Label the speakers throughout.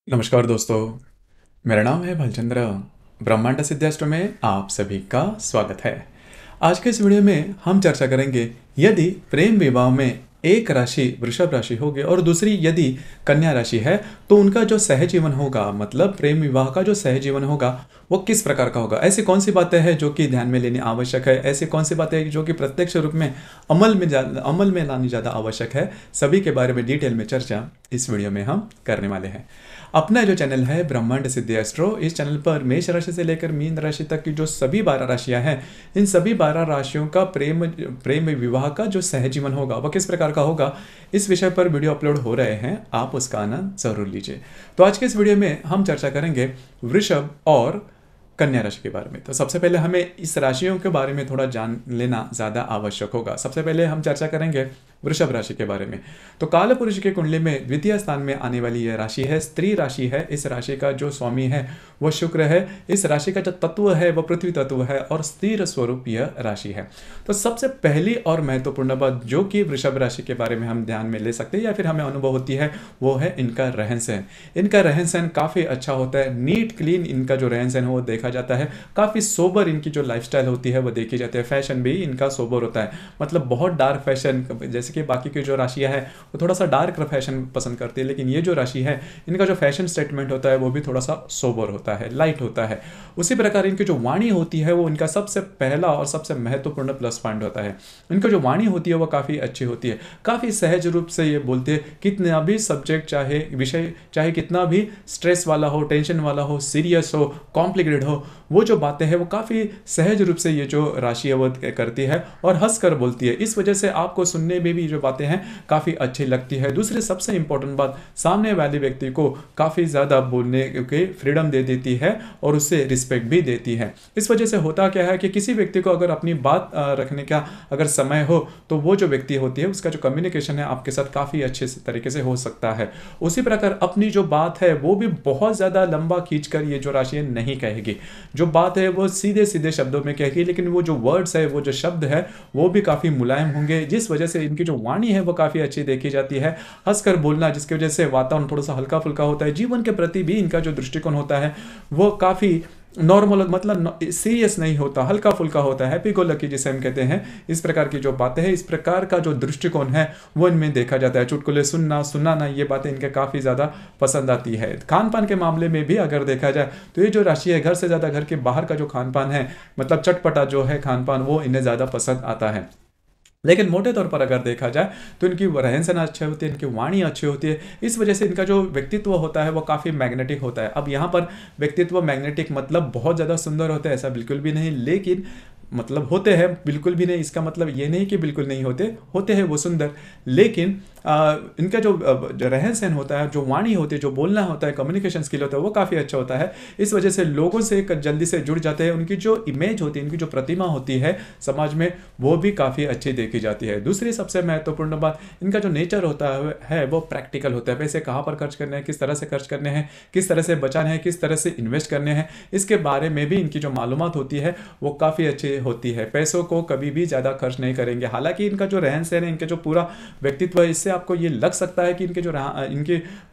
Speaker 1: नमस्कार दोस्तों, मेरा नाम है भालचंद्र। ब्रह्मांड सिद्धास्त्र में आप सभी का स्वागत है। आज के इस वीडियो में हम चर्चा करेंगे, यदि प्रेम विवाह में एक राशि वृषभ राशि होगी और दूसरी यदि कन्या राशि है, तो उनका जो सहजीवन होगा, मतलब प्रेम विवाह का जो सहजीवन होगा, वो किस प्रकार का होगा। ऐसी कौन सी बातें हैं जो कि ध्यान में लेनी आवश्यक है, ऐसी कौन सी बातें हैं जो कि प्रत्यक्ष रूप में अमल में लानी ज़्यादा आवश्यक है, सभी के बारे में डिटेल में चर्चा इस वीडियो में हम करने वाले हैं। अपना जो चैनल है ब्रह्मांड सिद्धि एस्ट्रो, इस चैनल पर मेष राशि से लेकर मीन राशि तक की जो सभी 12 राशियां हैं, इन सभी 12 राशियों का प्रेम विवाह का जो सहजीवन होगा वह किस प्रकार का होगा, इस विषय पर वीडियो अपलोड हो रहे हैं, आप उसका आनंद जरूर लीजिए। तो आज के इस वीडियो में हम चर्चा करेंगे वृषभ और कन्या राशि के बारे में। तो सबसे पहले हमें इस राशियों के बारे में थोड़ा जान लेना ज़्यादा आवश्यक होगा। सबसे पहले हम चर्चा करेंगे वृषभ राशि के बारे में। तो काल पुरुष की कुंडली में द्वितीय स्थान में आने वाली यह राशि है, स्त्री राशि है। इस राशि का जो स्वामी है वह शुक्र है। इस राशि का जो तत्व है वह पृथ्वी तत्व है और स्थिर स्वरूप यह राशि है। तो सबसे पहली और महत्वपूर्ण बात जो कि वृषभ राशि के बारे में हम ध्यान में ले सकते हैं या फिर हमें अनुभव होती है, वो है इनका रहन सहन। इनका रहन सहन काफ़ी अच्छा होता है, नीट क्लीन इनका जो रहन सहन है वो देखा जाता है। काफ़ी सोबर इनकी जो लाइफस्टाइल होती है वो देखी जाती है। फैशन भी इनका सोबर होता है, मतलब बहुत डार्क फैशन, जैसे कि बाकी की जो राशियां है वो थोड़ा सा डार्क फैशन पसंद करती है, लेकिन ये जो राशि है इनका जो फैशन स्टेटमेंट होता है वो भी थोड़ा सा सोबर होता है, लाइट होता है। उसी प्रकार इनकी जो वाणी होती है वो इनका सबसे पहला और सबसे महत्वपूर्ण प्लस पॉइंट होता है। इनका जो वाणी होती है वो काफ़ी अच्छी होती है, काफ़ी सहज रूप से ये बोलते हैं। कितना भी सब्जेक्ट चाहे विषय चाहे कितना भी स्ट्रेस वाला हो, टेंशन वाला हो, सीरियस हो, कॉम्प्लिकेटेड हो, वो जो बातें हैं वो काफ़ी सहज रूप से ये जो राशि है वो करती है और हंस कर बोलती है। इस वजह से आपको सुनने में भी जो बातें हैं काफ़ी अच्छी लगती है। दूसरी सबसे इंपॉर्टेंट बात, सामने वाले व्यक्ति को काफ़ी ज़्यादा बोलने के फ्रीडम दे देती है और उससे रिस्पेक्ट भी देती है। इस वजह से होता क्या है कि किसी व्यक्ति को अगर अपनी बात रखने का अगर समय हो तो वो जो व्यक्ति होती है उसका जो कम्युनिकेशन है आपके साथ काफ़ी अच्छे तरीके से हो सकता है। उसी प्रकार अपनी जो बात है वो भी बहुत ज़्यादा लंबा खींचकर ये जो राशि नहीं कहेगी। जो बात है वो सीधे सीधे शब्दों में कहेगी, लेकिन वो जो वर्ड्स है, वो जो शब्द है वो भी काफ़ी मुलायम होंगे, जिस वजह से इनकी जो वाणी है वो काफ़ी अच्छी देखी जाती है। हंसकर बोलना, जिसकी वजह से वातावरण थोड़ा सा हल्का फुल्का होता है। जीवन के प्रति भी इनका जो दृष्टिकोण होता है वो काफ़ी नॉर्मल, मतलब सीरियस नहीं होता, हल्का फुल्का होता है, हैप्पी गो लकी जिसे हम कहते हैं। इस प्रकार की जो बातें हैं, इस प्रकार का जो दृष्टिकोण है वो इनमें देखा जाता है। चुटकुले सुनना, सुनाना, ये बातें इनके काफ़ी ज़्यादा पसंद आती है। खान पान के मामले में भी अगर देखा जाए तो ये जो राशि है, घर से ज़्यादा घर के बाहर का जो खान पान है, मतलब चटपटा जो है खान पान, वो इन्हें ज़्यादा पसंद आता है। लेकिन मोटे तौर पर अगर देखा जाए तो इनकी रहन सहन अच्छी होती है, इनकी वाणी अच्छी होती है। इस वजह से इनका जो व्यक्तित्व होता है वो काफ़ी मैग्नेटिक होता है। अब यहाँ पर व्यक्तित्व मैग्नेटिक मतलब बहुत ज़्यादा सुंदर होता है ऐसा बिल्कुल भी नहीं, लेकिन मतलब होते हैं बिल्कुल भी नहीं, इसका मतलब ये नहीं कि बिल्कुल नहीं होते, होते हैं वो सुंदर। लेकिन इनका जो रहन सहन होता है, जो वाणी होती है, जो बोलना होता है, कम्युनिकेशन स्किल होता है, वो काफ़ी अच्छा होता है। इस वजह से लोगों से जल्दी से जुड़ जाते हैं। उनकी जो इमेज होती है, इनकी जो प्रतिमा होती है समाज में, वो भी काफ़ी अच्छी देखी जाती है। दूसरी सबसे महत्वपूर्ण बात, इनका जो नेचर होता है वो प्रैक्टिकल होता है। पैसे कहाँ पर खर्च करने हैं, किस तरह से खर्च करने हैं, किस तरह से बचाने हैं, किस तरह से इन्वेस्ट करने हैं, इसके बारे में भी इनकी जो मालूमात होती है वो काफ़ी अच्छी होती है। पैसों को कभी भी ज़्यादा खर्च नहीं करेंगे। हालांकि इनका जो रहन सहन है, इनका जो पूरा व्यक्तित्व है, इससे आपको ये लग सकता है कि इनके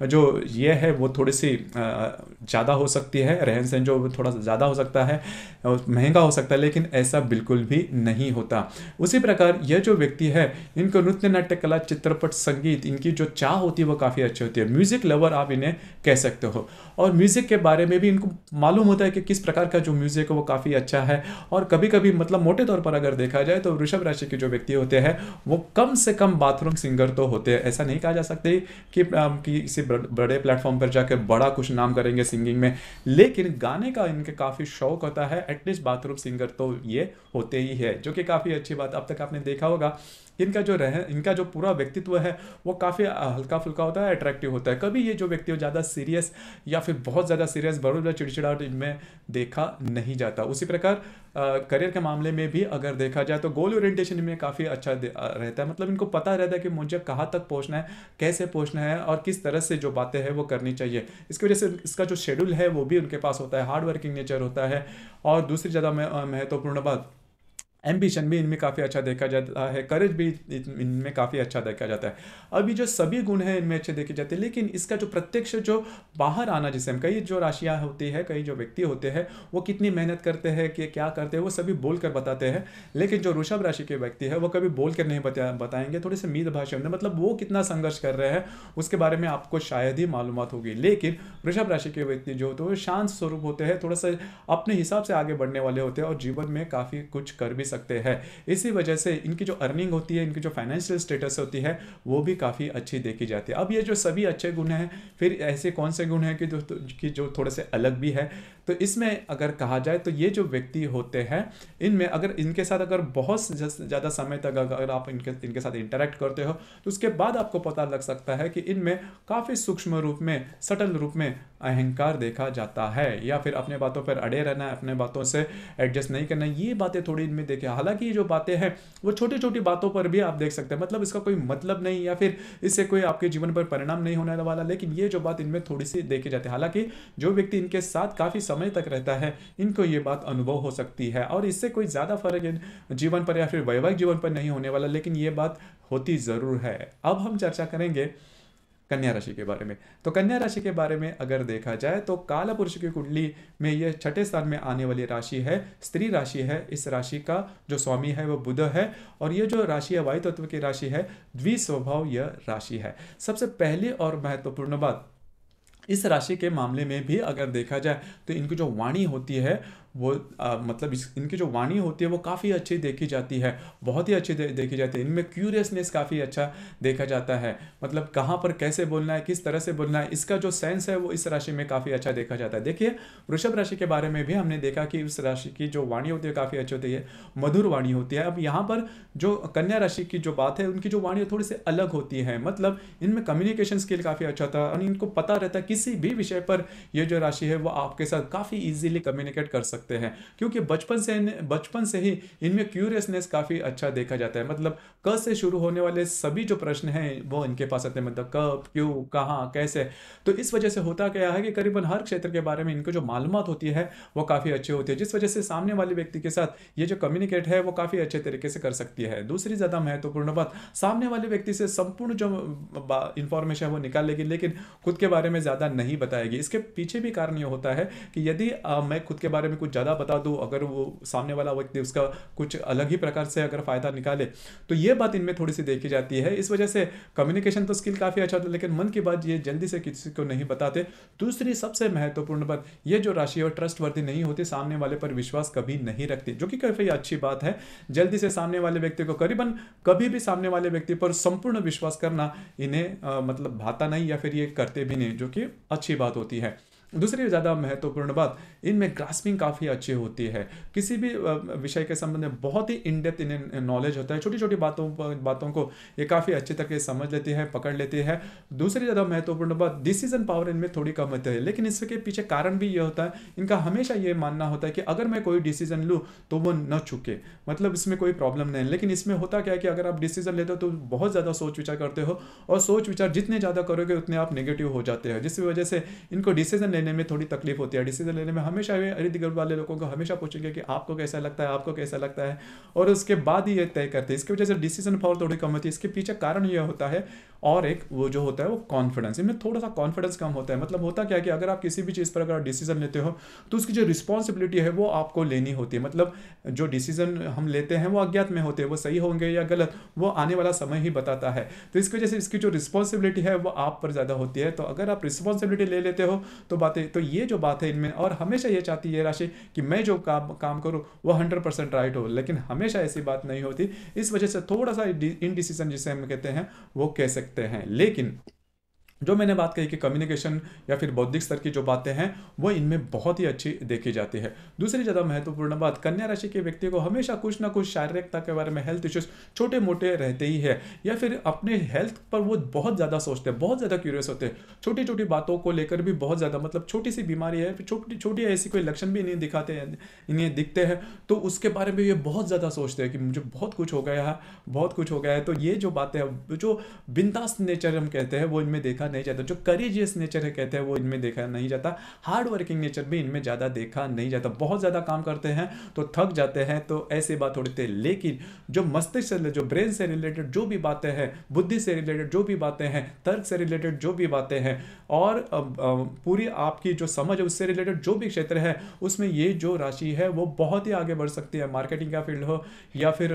Speaker 1: जो ये है वो थोड़ी सी ज़्यादा हो सकती है, रहन सहन जो थोड़ा सा ज़्यादा हो सकता है, महंगा हो सकता है, लेकिन ऐसा बिल्कुल भी नहीं होता। उसी प्रकार यह जो व्यक्ति है, इनको नृत्य, नाट्य कला, चित्रपट, संगीत, इनकी जो चाह होती है वो काफ़ी अच्छी होती है। म्यूजिक लवर आप इन्हें कह सकते हो। और म्यूजिक के बारे में भी इनको मालूम होता है कि किस प्रकार का जो म्यूजिक है वो काफ़ी अच्छा है। और कभी कभी मतलब मोटे तौर पर अगर देखा जाए तो वृषभ राशि के जो व्यक्ति होते हैं वो कम से कम बाथरूम सिंगर तो होते हैं। ऐसा नहीं कहा जा सकता कि किसी बड़े प्लेटफॉर्म पर जाकर बड़ा कुछ नाम करेंगे सिंगिंग में, लेकिन गाने का इनके काफ़ी शौक होता है। एटलीस्ट बाथरूम सिंगर तो ये होते ही है, जो कि काफ़ी अच्छी बात। अब तक आपने देखा होगा इनका जो पूरा व्यक्तित्व है वो काफ़ी हल्का फुल्का होता है, अट्रैक्टिव होता है। कभी ये जो व्यक्ति हो ज़्यादा सीरियस या फिर बहुत ज़्यादा सीरियस, बड़ा चिड़चिड़ाहट इनमें देखा नहीं जाता। उसी प्रकार करियर के मामले में भी अगर देखा जाए तो गोल ओरिएंटेशन में काफ़ी अच्छा रहता है। मतलब इनको पता रहता है कि मुझे कहाँ तक पहुँचना है, कैसे पहुँचना है और किस तरह से जो बातें हैं वो करनी चाहिए। इसकी वजह से इसका जो शेड्यूल है वो भी उनके पास होता है, हार्ड वर्किंग नेचर होता है। और दूसरी ज़्यादा महत्वपूर्ण बात, एम्बिशन भी इनमें काफ़ी अच्छा देखा जाता है, करेज भी इनमें काफ़ी अच्छा देखा जाता है। अभी जो सभी गुण हैं इनमें अच्छे देखे जाते हैं, लेकिन इसका जो प्रत्यक्ष जो बाहर आना, जिसे हम कई जो राशियाँ होती है, कई जो व्यक्ति होते हैं वो कितनी मेहनत करते हैं कि क्या करते हैं वो सभी बोल कर बताते हैं, लेकिन जो वृषभ राशि के व्यक्ति है वो कभी बोल कर नहीं बताएंगे, थोड़े से मीत भाषा में, मतलब वो कितना संघर्ष कर रहे हैं उसके बारे में आपको शायद ही मालूमात होगी। लेकिन वृषभ राशि के व्यक्ति जो होते हैं वो शांत स्वरूप होते हैं, थोड़ा सा अपने हिसाब से आगे बढ़ने वाले होते हैं और जीवन में काफ़ी कुछ कर भी सकते हैं। इसी वजह से इनकी जो अर्निंग होती है, इनकी जो फाइनेंशियल स्टेटस होती है वो भी काफ़ी अच्छी देखी जाती है। अब ये जो सभी अच्छे गुण हैं, फिर ऐसे कौन से गुण हैं कि जो थोड़े से अलग भी है, तो इसमें अगर कहा जाए तो ये जो व्यक्ति होते हैं इनमें अगर इनके साथ अगर बहुत ज़्यादा समय तक अगर आप इनके साथ इंटरेक्ट करते हो तो उसके बाद आपको पता लग सकता है कि इनमें काफ़ी सूक्ष्म रूप में, सटल रूप में अहंकार देखा जाता है, या फिर अपने बातों पर अड़े रहना, अपने बातों से एडजस्ट नहीं करना, ये बातें थोड़ी इनमें देखे। हालांकि ये जो बातें हैं वो छोटी छोटी बातों पर भी आप देख सकते हैं, मतलब इसका कोई मतलब नहीं या फिर इससे कोई आपके जीवन पर परिणाम नहीं होने वाला, लेकिन ये जो बात इनमें थोड़ी सी देखी जाती है। हालांकि जो व्यक्ति इनके साथ काफ़ी समय तक रहता है इनको ये बात अनुभव हो सकती है और इससे कोई ज़्यादा फर्क जीवन पर या फिर वैवाहिक जीवन पर नहीं होने वाला, लेकिन ये बात होती ज़रूर है। अब हम चर्चा करेंगे कन्या राशि के बारे में। तो कन्या राशि के बारे में अगर देखा जाए तो काला पुरुष की कुंडली में यह छठे स्थान में आने वाली राशि है, स्त्री राशि है। इस राशि का जो स्वामी है वो बुध है और ये जो राशि है वायु तत्व की राशि है, द्विस्वभाव यह राशि है। सबसे पहली और महत्वपूर्ण बात, इस राशि के मामले में भी अगर देखा जाए तो इनकी जो वाणी होती है वो मतलब इनकी जो वाणी होती है वो काफ़ी अच्छी देखी जाती है, बहुत ही अच्छी देखी जाती है। इनमें क्यूरियसनेस काफ़ी अच्छा देखा जाता है, मतलब कहाँ पर कैसे बोलना है, किस तरह से बोलना है, इसका जो सेंस है वो इस राशि में काफ़ी अच्छा देखा जाता है। देखिए वृषभ राशि के बारे में भी हमने देखा कि इस राशि की जो वाणी होती है काफ़ी अच्छी होती है, मधुर वाणी होती है। अब यहाँ पर जो कन्या राशि की जो बात है उनकी जो वाणी थोड़ी सी अलग होती है, मतलब इनमें कम्युनिकेशन स्किल काफ़ी अच्छा था और इनको पता रहता है किसी भी विषय पर ये जो राशि है वो आपके साथ काफ़ी ईजिली कम्युनिकेट कर सकते हैं, क्योंकि बचपन से ही इनमें क्यूरियसनेस काफ़ी अच्छा देखा जाता है। मतलब क से शुरू होने वाले सभी जो प्रश्न हैं वो इनके पास आते हैं, मतलब कब, क्यों, कहाँ, कैसे। तो इस वजह से होता क्या है कि करीबन हर क्षेत्र के बारे में इनको जो मालूमात होती है वो काफ़ी अच्छी होती है, जिस वजह से सामने वाले व्यक्ति के साथ ये जो कम्युनिकेट है वो काफ़ी अच्छे तरीके से कर सकती है। दूसरी ज़्यादा महत्वपूर्ण बात, सामने वाले व्यक्ति से संपूर्ण जो इंफॉर्मेशन है वो निकाल लेगी, लेकिन खुद के बारे में ज़्यादा नहीं बताएगी। इसके पीछे भी कारण ये होता है कि यदि मैं खुद के बारे में कुछ ज़्यादा बता दूं, अगर वो सामने वाला व्यक्ति उसका कुछ अलग ही प्रकार से अगर फायदा निकाले, तो ये बात इनमें थोड़ी सी देखी जाती है। इस वजह से कम्युनिकेशन तो स्किल काफ़ी अच्छा होता है, लेकिन मन की बात ये जल्दी से किसी को नहीं बताते। दूसरी सबसे महत्वपूर्ण बात, ये जो राशि है ट्रस्टवर्दी नहीं होती, सामने वाले पर विश्वास कभी नहीं रखती, जो कि काफ़ी अच्छी बात है। जल्दी से सामने वाले व्यक्ति को करीबन कभी भी सामने वाले व्यक्ति पर संपूर्ण विश्वास करना इन्हें मतलब भाता नहीं, या फिर ये करते भी नहीं, जो कि अच्छी बात होती है। दूसरी ज़्यादा महत्वपूर्ण बात, इनमें ग्रास्पिंग काफ़ी अच्छी होती है, किसी भी विषय के संबंध में बहुत ही इन डेप्थ इन्हें नॉलेज होता है, छोटी छोटी बातों को ये काफ़ी अच्छे तरीके से समझ लेती है, पकड़ लेती है। दूसरी ज़्यादा महत्वपूर्ण बात, डिसीजन पावर इनमें थोड़ी कम होती है, लेकिन इसके पीछे कारण भी ये होता है, इनका हमेशा ये मानना होता है कि अगर मैं कोई डिसीजन लूँ तो वो न चुके, मतलब इसमें कोई प्रॉब्लम नहीं। लेकिन इसमें होता क्या है कि अगर आप डिसीजन लेते हो तो बहुत ज़्यादा सोच विचार करते हो, और सोच विचार जितने ज़्यादा करोगे उतने आप नेगेटिव हो जाते हैं, जिस वजह से इनको डिसीजन लेने में थोड़ी तकलीफ होती है। डिसीजन लेने में हमेशा वे इर्द गिर्द वाले लोगों को हमेशा पूछेंगे कि आपको कैसा लगता है, आपको कैसा लगता है, और उसके बाद ही ये तय करते हैं। इसकी वजह से डिसीजन पावर थोड़ी कम होती है। इसके पीछे कारण ये होता है, और एक वो जो होता है वो कॉन्फिडेंस, इनमें थोड़ा सा कॉन्फिडेंस कम होता है। मतलब होता क्या है कि अगर आप किसी भी चीज़ पर अगर डिसीजन लेते हो तो उसकी जो रिस्पॉन्सिबिलिटी है वो आपको लेनी होती है। मतलब जो डिसीजन हम लेते हैं वो अज्ञात में होते हैं, वो सही होंगे या गलत वो आने वाला समय ही बताता है। तो इसकी वजह से इसकी जो रिस्पॉन्सिबिलिटी है वो आप पर ज़्यादा होती है। तो अगर आप रिस्पॉन्सिबिलिटी ले लेते हो तो बातें, तो ये जो बात है इनमें, और हमेशा ये चाहती है राशि कि मैं जो काम करूँ वो 100% राइट हो, लेकिन हमेशा ऐसी बात नहीं होती। इस वजह से थोड़ा सा इनडिसीजन जिसे हम कहते हैं वो कह सकते हैं। लेकिन जो मैंने बात कही कि कम्युनिकेशन या फिर बौद्धिक स्तर की जो बातें हैं वो इनमें बहुत ही अच्छी देखी जाती है। दूसरी ज़्यादा महत्वपूर्ण बात, कन्या राशि के व्यक्ति को हमेशा कुछ ना कुछ शारीरिकता के बारे में, हेल्थ इश्यूज छोटे मोटे रहते ही है, या फिर अपने हेल्थ पर वो बहुत ज़्यादा सोचते हैं, बहुत ज़्यादा क्यूरियस होते हैं, छोटी छोटी बातों को लेकर भी बहुत ज़्यादा, मतलब छोटी सी बीमारी है, छोटी छोटी ऐसी कोई लक्षण भी इन्हें इन्हें दिखते हैं तो उसके बारे में ये बहुत ज़्यादा सोचते हैं कि मुझे बहुत कुछ हो गया है, बहुत कुछ हो गया है। तो ये जो बातें हैं, जो बिंदास नेचर हम कहते हैं वो इनमें देखा देखा नहीं जाता। जो करेजियस नेचर है कहते हैं वो इनमें देखा नहीं जाता। हार्ड वर्किंग नेचर भी इनमें ज़्यादा देखा नहीं जाता। बहुत ज़्यादा काम करते हैं तो थक जाते हैं, तो ऐसी बात थोड़ी थी। लेकिन जो मस्तिष्क से, जो ब्रेन से रिलेटेड जो भी बातें हैं, बुद्धि से रिलेटेड जो भी बातें हैं, तर्क से रिलेटेड जो भी बातें हैं, और पूरी आपकी जो समझ है उससे रिलेटेड जो भी क्षेत्र है, उसमें ये जो राशि है वो बहुत ही आगे बढ़ सकती है। मार्केटिंग का फील्ड हो, या फिर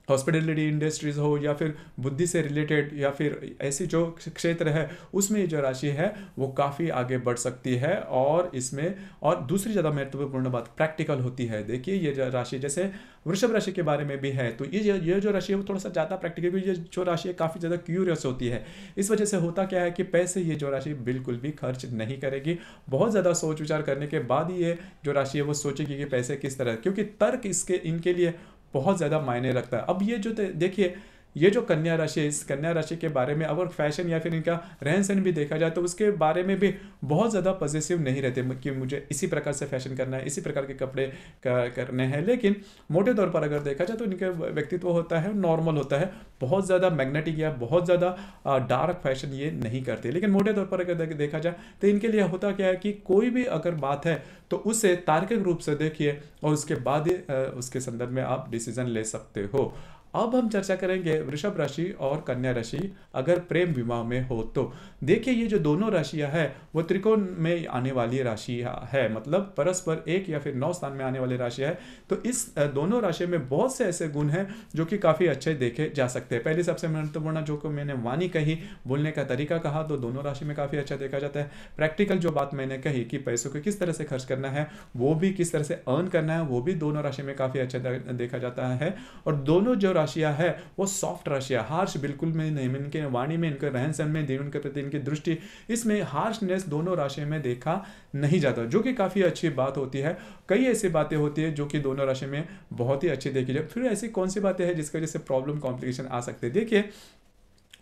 Speaker 1: हॉस्पिटलिटी इंडस्ट्रीज हो, या फिर बुद्धि से रिलेटेड, या फिर ऐसी जो क्षेत्र है उसमें ये जो राशि है वो काफ़ी आगे बढ़ सकती है। और इसमें और दूसरी ज़्यादा महत्वपूर्ण बात प्रैक्टिकल होती है। देखिए ये जो राशि, जैसे वृषभ राशि के बारे में भी है, तो ये जो राशि है वो थोड़ा सा ज़्यादा प्रैक्टिकल, ये जो राशि है काफ़ी ज़्यादा क्यूरियस होती है। इस वजह से होता क्या है कि पैसे ये जो राशि बिल्कुल भी खर्च नहीं करेगी। बहुत ज़्यादा सोच विचार करने के बाद ही ये जो राशि है वो सोचेगी कि पैसे किस तरह, क्योंकि तर्क इनके लिए बहुत ज़्यादा मायने रखता है। अब ये जो देखिए, ये जो कन्या राशि है, इस कन्या राशि के बारे में अगर फैशन या फिर इनका रहन सहन भी देखा जाए तो उसके बारे में भी बहुत ज़्यादा पॉजिटिव नहीं रहते कि मुझे इसी प्रकार से फैशन करना है, इसी प्रकार के कपड़े करने हैं। लेकिन मोटे तौर पर अगर देखा जाए तो इनका व्यक्तित्व होता है नॉर्मल होता है, बहुत ज़्यादा मैग्नेटिक या बहुत ज़्यादा डार्क फैशन ये नहीं करते। लेकिन मोटे तौर पर अगर देखा जाए तो इनके लिए होता क्या है कि कोई भी अगर बात है तो उसे तार्किक रूप से देखिए और उसके बाद उसके संदर्भ में आप डिसीजन ले सकते हो। अब हम चर्चा करेंगे वृषभ राशि और कन्या राशि अगर प्रेम विवाह में हो तो। देखिए ये जो दोनों राशियां हैं वो त्रिकोण में आने वाली राशि है, मतलब परस्पर 1 या फिर 9 स्थान में आने वाली राशि है। तो इस दोनों राशि में बहुत से ऐसे गुण हैं जो कि काफ़ी अच्छे देखे जा सकते हैं। पहली सबसे महत्वपूर्ण जो को मैंने वाणी कही, बोलने का तरीका कहा, तो दोनों राशि में काफ़ी अच्छा देखा जाता है। प्रैक्टिकल जो बात मैंने कही कि पैसों को किस तरह से खर्च करना है, वो भी किस तरह से अर्न करना है, वो भी दोनों राशि में काफ़ी अच्छा देखा जाता है। और दोनों जो राशियां है वो सॉफ्ट राशियां, हार्श बिल्कुल में नहीं। इनके वाणी में, इनके रहन सहन में, उनके प्रति इनकी दृष्टि, इसमें हार्शनेस दोनों राशि में देखा नहीं जाता, जो कि काफ़ी अच्छी बात होती है। कई ऐसी बातें होती है जो कि दोनों राशि में बहुत ही अच्छी देखी जाए। फिर ऐसी कौन सी बातें हैं जिसकी वजह से प्रॉब्लम कॉम्प्लिकेशन आ सकते हैं। देखिए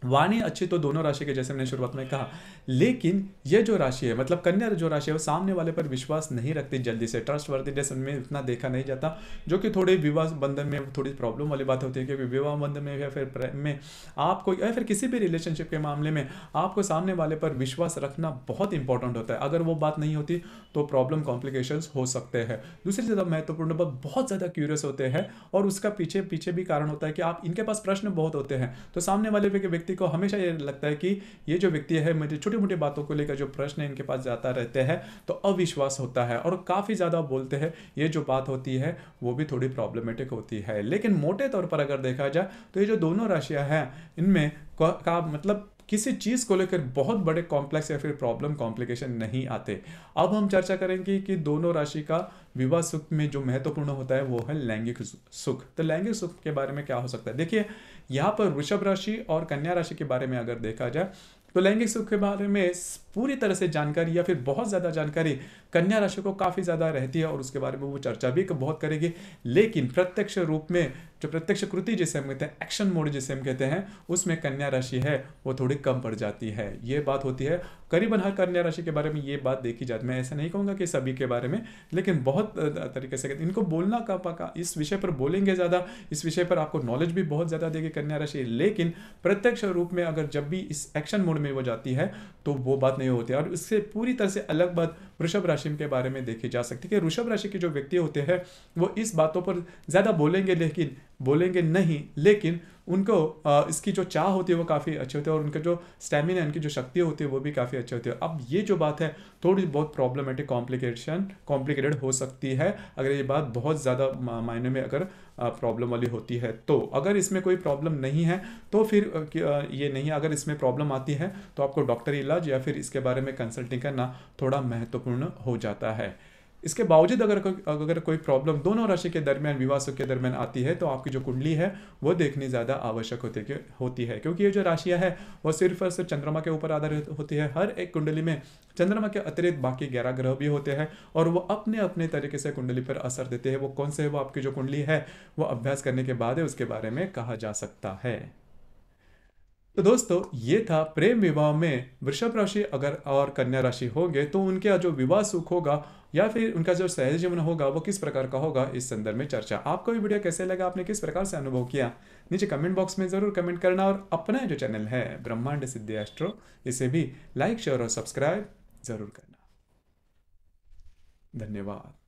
Speaker 1: वाणी अच्छी तो दोनों राशि के, जैसे मैंने शुरुआत में कहा, लेकिन ये जो राशि है मतलब कन्या जो राशि है वो सामने वाले पर विश्वास नहीं रखती जल्दी से, ट्रस्ट वर्दीनेस उनमें उतना देखा नहीं जाता, जो कि थोड़ी विवाह बंधन में थोड़ी प्रॉब्लम वाली बात होती है। क्योंकि विवाह बंधन में या फिर प्रेम में आपको, या फिर किसी भी रिलेशनशिप के मामले में आपको सामने वाले पर विश्वास रखना बहुत इंपॉर्टेंट होता है। अगर वो बात नहीं होती तो प्रॉब्लम कॉम्प्लिकेशंस हो सकते हैं। दूसरी ज़्यादा महत्वपूर्ण बात, बहुत ज़्यादा क्यूरियस होते हैं और उसका पीछे भी कारण होता है कि आप इनके पास प्रश्न बहुत होते हैं। तो सामने वाले व्यक्ति को हमेशा ये लगता है कि ये जो व्यक्ति है मुझे छोटी मोटी बातों को लेकर जो प्रश्न है इनके पास जाता रहते हैं, तो अविश्वास होता है और काफ़ी ज़्यादा बोलते हैं। ये जो बात होती है वो भी थोड़ी प्रॉब्लमेटिक होती है। लेकिन मोटे तौर पर अगर देखा जाए तो ये जो दोनों राशियां हैं इनमें का मतलब किसी चीज़ को लेकर बहुत बड़े कॉम्प्लेक्स या फिर प्रॉब्लम कॉम्प्लिकेशन नहीं आते। अब हम चर्चा करेंगे कि दोनों राशि का विवाह सुख में जो महत्वपूर्ण होता है वो है लैंगिक सुख। तो लैंगिक सुख के बारे में क्या हो सकता है, देखिए यहाँ पर वृषभ राशि और कन्या राशि के बारे में अगर देखा जाए तो लैंगिक सुख के बारे में पूरी तरह से जानकारी या फिर बहुत ज़्यादा जानकारी कन्या राशि को काफ़ी ज़्यादा रहती है और उसके बारे में वो चर्चा भी बहुत करेगी। लेकिन प्रत्यक्ष रूप में जो प्रत्यक्ष कृति जिसे हम कहते हैं, एक्शन मोड जिसे हम कहते हैं, उसमें कन्या राशि है वो थोड़ी कम पड़ जाती है। ये बात होती है करीबन हर कन्या राशि के बारे में ये बात देखी जाती है। मैं ऐसा नहीं कहूँगा कि सभी के बारे में, लेकिन बहुत तरीके से इनको बोलना का पका, इस विषय पर बोलेंगे ज़्यादा, इस विषय पर आपको नॉलेज भी बहुत ज़्यादा देगी कन्या राशि। लेकिन प्रत्यक्ष रूप में अगर जब भी इस एक्शन मोड में वो जाती है तो वो बात नहीं होती है। और इससे पूरी तरह से अलग बात वृषभ राशि के बारे में देखी जा सकती है कि वृषभ राशि के जो व्यक्ति होते हैं वो इस बातों पर ज़्यादा बोलेंगे नहीं, लेकिन उनको इसकी जो चाह होती है वो काफ़ी अच्छी होती है और उनका जो स्टैमिना, उनकी जो शक्ति होती है वो भी काफ़ी अच्छी होती है। अब ये जो बात है थोड़ी बहुत प्रॉब्लमेटिक कॉम्प्लिकेटेड हो सकती है अगर ये बात बहुत ज़्यादा मायने में अगर प्रॉब्लम वाली होती है। तो अगर इसमें कोई प्रॉब्लम नहीं है तो फिर ये नहीं, अगर इसमें प्रॉब्लम आती है तो आपको डॉक्टरी इलाज या फिर इसके बारे में कंसल्टिंग करना थोड़ा महत्वपूर्ण हो जाता है। इसके बावजूद अगर कोई प्रॉब्लम दोनों राशि के दरमियान, विवाह सुख के दरमियान आती है तो आपकी जो कुंडली है वो देखनी ज़्यादा आवश्यक होती है क्योंकि ये जो राशियां है वो सिर्फ और सिर्फ चंद्रमा के ऊपर आधारित होती है। हर एक कुंडली में चंद्रमा के अतिरिक्त बाकी 11 ग्रह भी होते हैं और वो अपने अपने तरीके से कुंडली पर असर देते हैं। वो कौन से है वो आपकी जो कुंडली है वो अभ्यास करने के बाद है उसके बारे में कहा जा सकता है। तो दोस्तों ये था प्रेम विवाह में वृषभ राशि अगर और कन्या राशि होंगे तो उनका जो विवाह सुख होगा या फिर उनका जो सहज जीवन होगा वो किस प्रकार का होगा, इस संदर्भ में चर्चा। आपको ये वीडियो कैसे लगा, आपने किस प्रकार से अनुभव किया, नीचे कमेंट बॉक्स में जरूर कमेंट करना। और अपना जो चैनल है ब्रह्मांड सिद्धि एस्ट्रो, इसे भी लाइक शेयर और सब्सक्राइब जरूर करना। धन्यवाद।